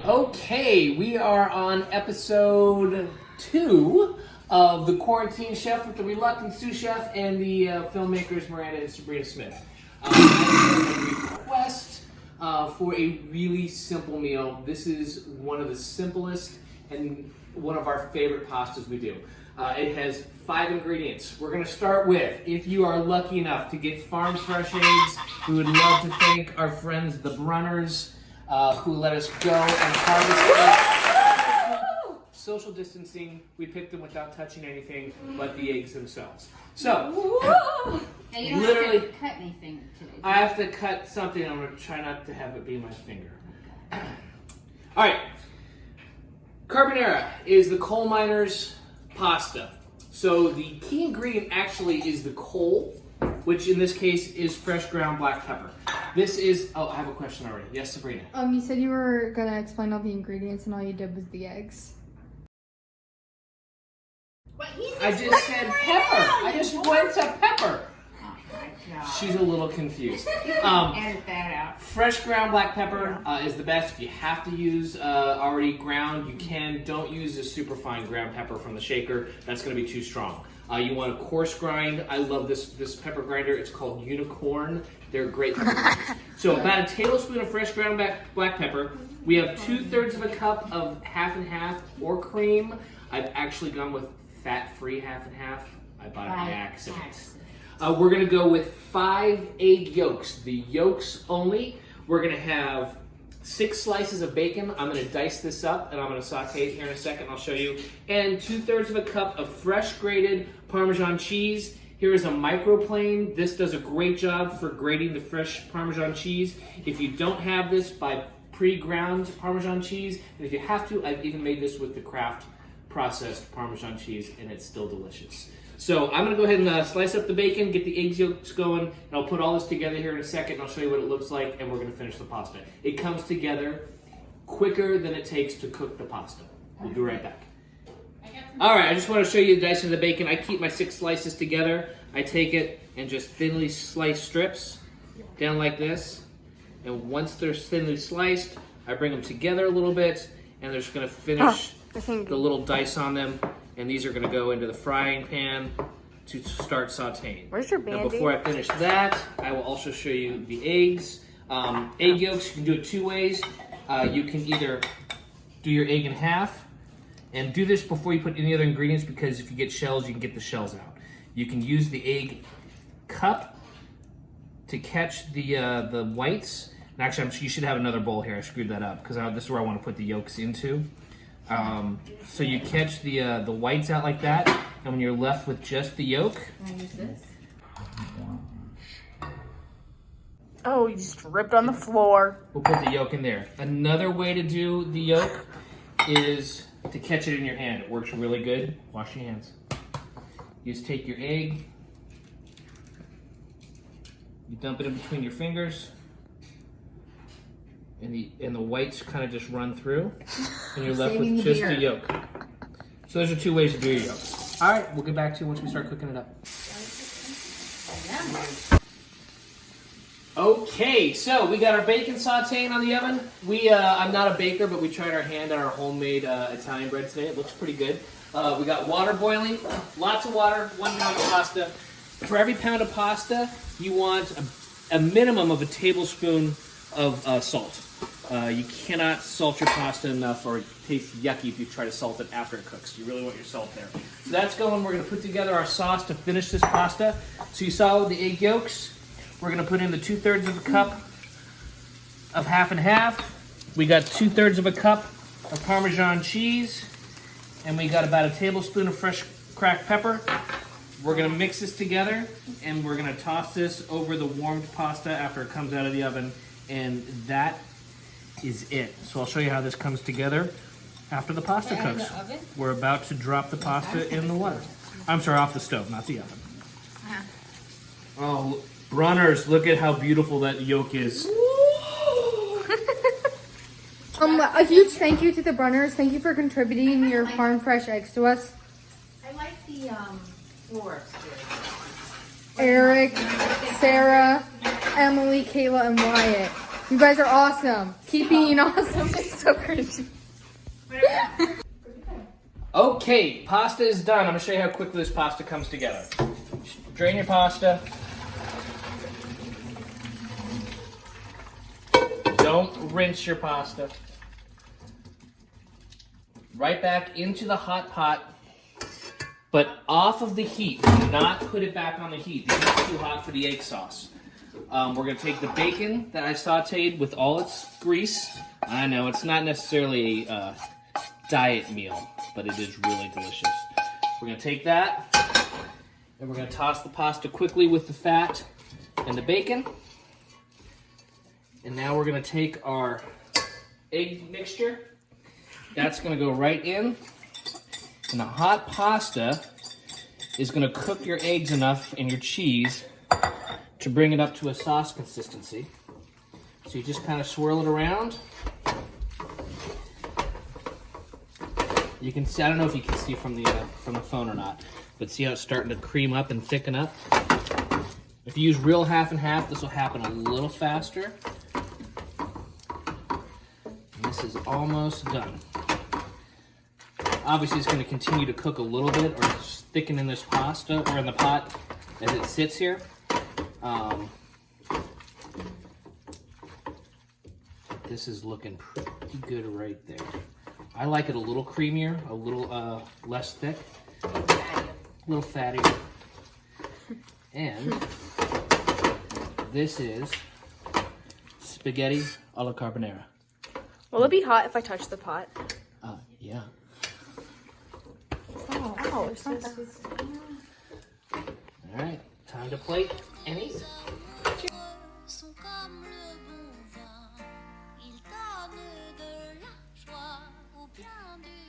Okay, we are on episode 2 of The Quarantine Chef with the reluctant sous chef and the filmmakers Miranda and Sabrina Smith. We have a request for a really simple meal. This is one of the simplest and one of our favorite pastas we do. It has 5 ingredients. We're going to start with, if you are lucky enough to get farm fresh eggs, we would love to thank our friends the Brunners who let us go and harvest eggs. Social distancing, we picked them without touching anything but the eggs themselves. So, and you don't literally, have to cut anything today. I have to cut something. I'm going to try not to have it be my finger. Okay. All right. Carbonara is the coal miner's pasta. So the key ingredient actually is the coal, which in this case is fresh ground black pepper. This is, oh, I have a question already. Yes, Sabrina? You said you were going to explain all the ingredients and all you did was the eggs. I just said pepper. I just went to pepper. Oh my God. She's a little confused. Edit that out. Fresh ground black pepper is the best. If you have to use already ground, you can. Don't use a super fine ground pepper from the shaker. That's going to be too strong. You want a coarse grind. I love this pepper grinder. It's called Unicorn. They're great pepper grinders. So about a tablespoon of fresh ground black pepper. We have 2/3 of a cup of half and half or cream. I've actually gone with fat-free half and half. I bought it by accident. We're going to go with 5 egg yolks. The yolks only. We're going to have 6 slices of bacon. I'm going to dice this up and I'm going to saute it here in a second. I'll show you. And 2/3 of a cup of fresh grated Parmesan cheese. Here is a microplane. This does a great job for grating the fresh Parmesan cheese. If you don't have this, buy pre-ground Parmesan cheese. And if you have to, I've even made this with the Kraft processed Parmesan cheese, and it's still delicious. So I'm gonna go ahead and slice up the bacon, get the egg yolks going, and I'll put all this together here in a second, and I'll show you what it looks like, and we're gonna finish the pasta. It comes together quicker than it takes to cook the pasta. We'll be right back. All right, I just wanna show you the dicing of the bacon. I keep my 6 slices together. I take it and just thinly slice strips down like this. And once they're thinly sliced, I bring them together a little bit, and they're just gonna finish the little dice on them, and these are going to go into the frying pan to start sauteing. Where's your Band-Aid? Now, before I finish that, I will also show you the eggs. Egg yolks, you can do it 2 ways. You can either do your egg in half, and do this before you put any other ingredients, because if you get shells, you can get the shells out. You can use the egg cup to catch the whites. And actually, you should have another bowl here. I screwed that up, because this is where I want to put the yolks into. So you catch the whites out like that, and when you're left with just the yolk. Can I use this? Oh, you just ripped on the floor. We'll put the yolk in there. Another way to do the yolk is to catch it in your hand. It works really good. Wash your hands. You just take your egg, you dump it in between your fingers, and the whites kind of just run through, and you're left with just the yolk. So those are 2 ways to do your yolk. All right, we'll get back to you once we start cooking it up. Okay, so we got our bacon sauteing on the oven. I'm not a baker, but we tried our hand on our homemade Italian bread today. It looks pretty good. We got water boiling, lots of water, 1 pound of pasta. For every pound of pasta, you want a minimum of a tablespoon of salt. You cannot salt your pasta enough, or it tastes yucky if you try to salt it after it cooks. You really want your salt there. So that's going. We're going to put together our sauce to finish this pasta. So you saw the egg yolks. We're going to put in the 2/3 of a cup of half and half. We got 2/3 of a cup of Parmesan cheese, and we got about a tablespoon of fresh cracked pepper. We're going to mix this together, and we're going to toss this over the warmed pasta after it comes out of the oven, and that is it. So I'll show you how this comes together after the pasta cooks. In the oven? We're about to drop the pasta in the water. I'm sorry, off the stove, not the oven. Oh, Brunners, look at how beautiful that yolk is. A huge thank you to the Brunners. Thank you for contributing your farm fresh eggs to us. I like the floor upstairs. Eric, Sarah, Emily, Kayla, and Wyatt. You guys are awesome. Keep being awesome. It's so cringy. Okay, pasta is done. I'm gonna show you how quickly this pasta comes together. Drain your pasta. Don't rinse your pasta. Right back into the hot pot, but off of the heat. Do not put it back on the heat. The heat's too hot for the egg sauce. We're going to take the bacon that I sauteed with all its grease. I know it's not necessarily a diet meal, but it is really delicious. We're going to take that, and we're going to toss the pasta quickly with the fat and the bacon. And now we're going to take our egg mixture. That's going to go right in. And the hot pasta is going to cook your eggs enough and your cheese to bring it up to a sauce consistency. So you just kind of swirl it around. You can see, I don't know if you can see from the phone or not, but see how it's starting to cream up and thicken up? If you use real half and half, this will happen a little faster. And this is almost done. Obviously, it's going to continue to cook a little bit or thicken in this pasta or in the pot as it sits here. This is looking pretty good right there. I like it a little creamier, a little less thick, a little fattier. And this is spaghetti alla carbonara. Will it be hot if I touch the pot? Yeah. Oh, it's so All right, time to plate and eat. Sont comme le bon vin, ils donnent de la joie au bien du